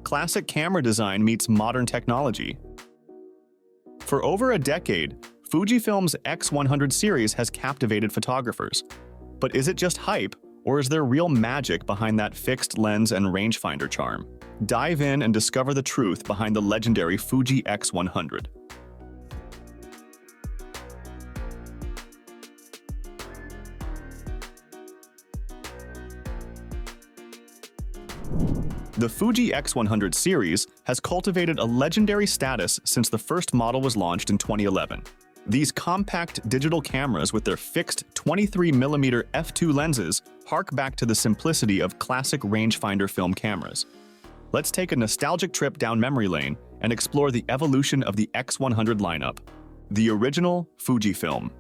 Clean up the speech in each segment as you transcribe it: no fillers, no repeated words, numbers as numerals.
Classic camera design meets modern technology. For over a decade, Fujifilm's X100 series has captivated photographers. But is it just hype, or is there real magic behind that fixed lens and rangefinder charm? Dive in and discover the truth behind the legendary Fuji X100. The Fuji X100 series has cultivated a legendary status since the first model was launched in 2011. These compact digital cameras with their fixed 23mm f2 lenses hark back to the simplicity of classic rangefinder film cameras. Let's take a nostalgic trip down memory lane and explore the evolution of the X100 lineup. The original Fujifilm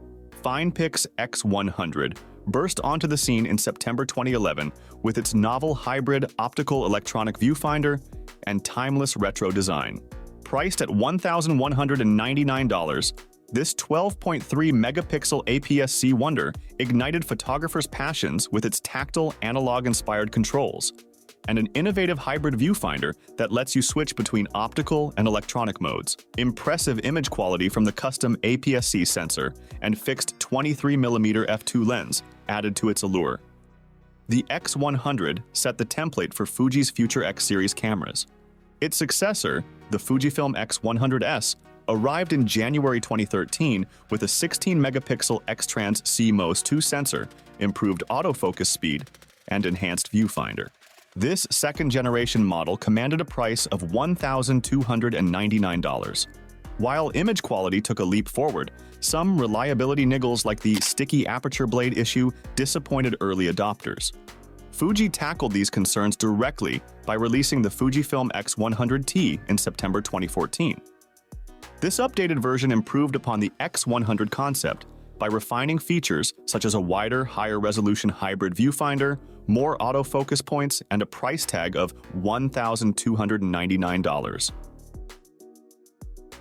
FinePix X100 burst onto the scene in September 2011 with its novel hybrid optical electronic viewfinder and timeless retro design. Priced at $1,199, this 12.3-megapixel APS-C wonder ignited photographers' passions with its tactile, analog-inspired controls, and an innovative hybrid viewfinder that lets you switch between optical and electronic modes. Impressive image quality from the custom APS-C sensor and fixed 23mm f2 lens added to its allure. The X100 set the template for Fuji's future X series cameras. Its successor, the Fujifilm X100S, arrived in January 2013 with a 16-megapixel X-Trans CMOS 2 sensor, improved autofocus speed, and enhanced viewfinder. This second-generation model commanded a price of $1,299. While image quality took a leap forward, some reliability niggles like the sticky aperture blade issue disappointed early adopters. Fuji tackled these concerns directly by releasing the Fujifilm X100T in September 2014. This updated version improved upon the X100 concept by refining features such as a wider, higher-resolution hybrid viewfinder, more autofocus points, and a price tag of $1,299.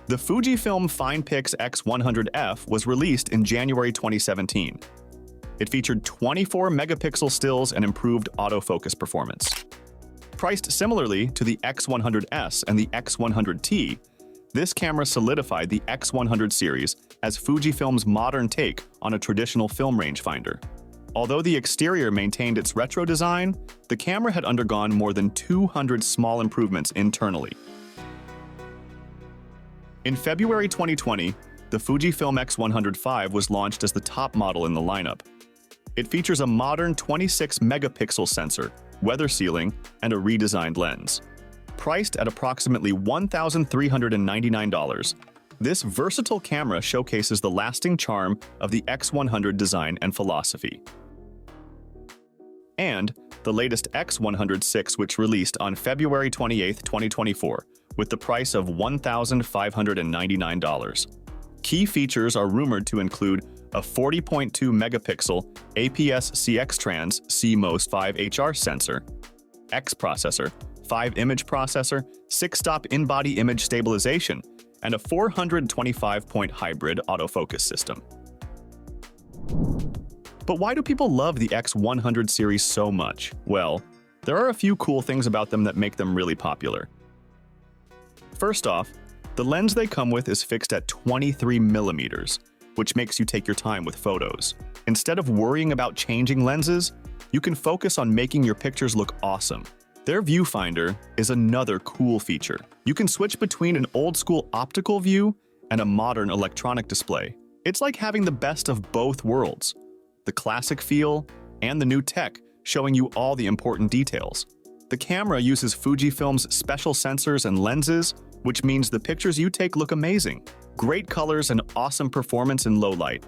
The Fujifilm FinePix X100F was released in January 2017. It featured 24-megapixel stills and improved autofocus performance. Priced similarly to the X100S and the X100T, this camera solidified the X100 series as Fujifilm's modern take on a traditional film rangefinder. Although the exterior maintained its retro design, the camera had undergone more than 200 small improvements internally. In February 2020, the Fujifilm X100V was launched as the top model in the lineup. It features a modern 26-megapixel sensor, weather sealing, and a redesigned lens. Priced at approximately $1,399, this versatile camera showcases the lasting charm of the X100 design and philosophy. And the latest X100 which released on February 28, 2024, with the price of $1,599. Key features are rumored to include a 40.2-megapixel APS-C X-Trans CMOS 5 HR sensor, X processor, 5-image processor, 6-stop in-body image stabilization, and a 425-point hybrid autofocus system. But why do people love the X100 series so much? Well, there are a few cool things about them that make them really popular. First off, the lens they come with is fixed at 23mm, which makes you take your time with photos. Instead of worrying about changing lenses, you can focus on making your pictures look awesome. Their viewfinder is another cool feature. You can switch between an old-school optical view and a modern electronic display. It's like having the best of both worlds, the classic feel and the new tech, showing you all the important details. The camera uses Fujifilm's special sensors and lenses, which means the pictures you take look amazing. Great colors and awesome performance in low light.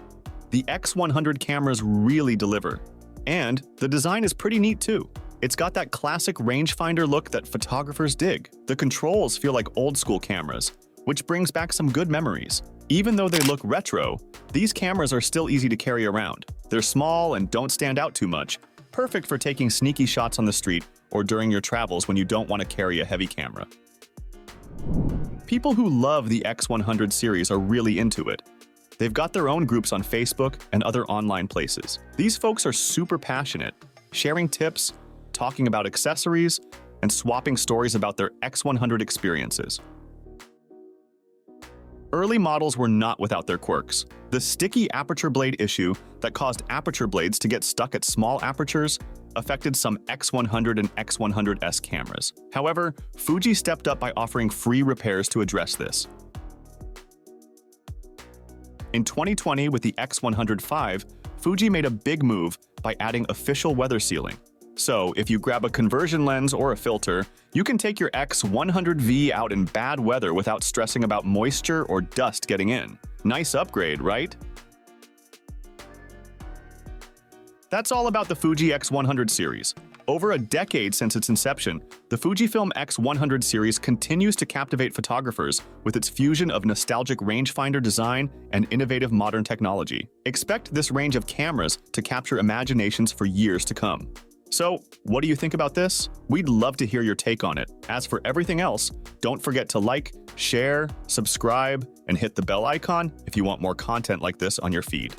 The X100 cameras really deliver. And the design is pretty neat too. It's got that classic rangefinder look that photographers dig. The controls feel like old-school cameras, which brings back some good memories. Even though they look retro, these cameras are still easy to carry around. They're small and don't stand out too much, perfect for taking sneaky shots on the street or during your travels when you don't want to carry a heavy camera. People who love the X100 series are really into it. They've got their own groups on Facebook and other online places. These folks are super passionate, sharing tips, talking about accessories, and swapping stories about their X100 experiences. Early models were not without their quirks. The sticky aperture blade issue that caused aperture blades to get stuck at small apertures affected some X100 and X100S cameras. However, Fuji stepped up by offering free repairs to address this. In 2020, with the X100V, Fuji made a big move by adding official weather sealing. So, if you grab a conversion lens or a filter, you can take your X100V out in bad weather without stressing about moisture or dust getting in. Nice upgrade, right? That's all about the Fuji X100 series. Over a decade since its inception, the Fujifilm X100 series continues to captivate photographers with its fusion of nostalgic rangefinder design and innovative modern technology. Expect this range of cameras to capture imaginations for years to come. So, what do you think about this? We'd love to hear your take on it. As for everything else, don't forget to like, share, subscribe, and hit the bell icon if you want more content like this on your feed.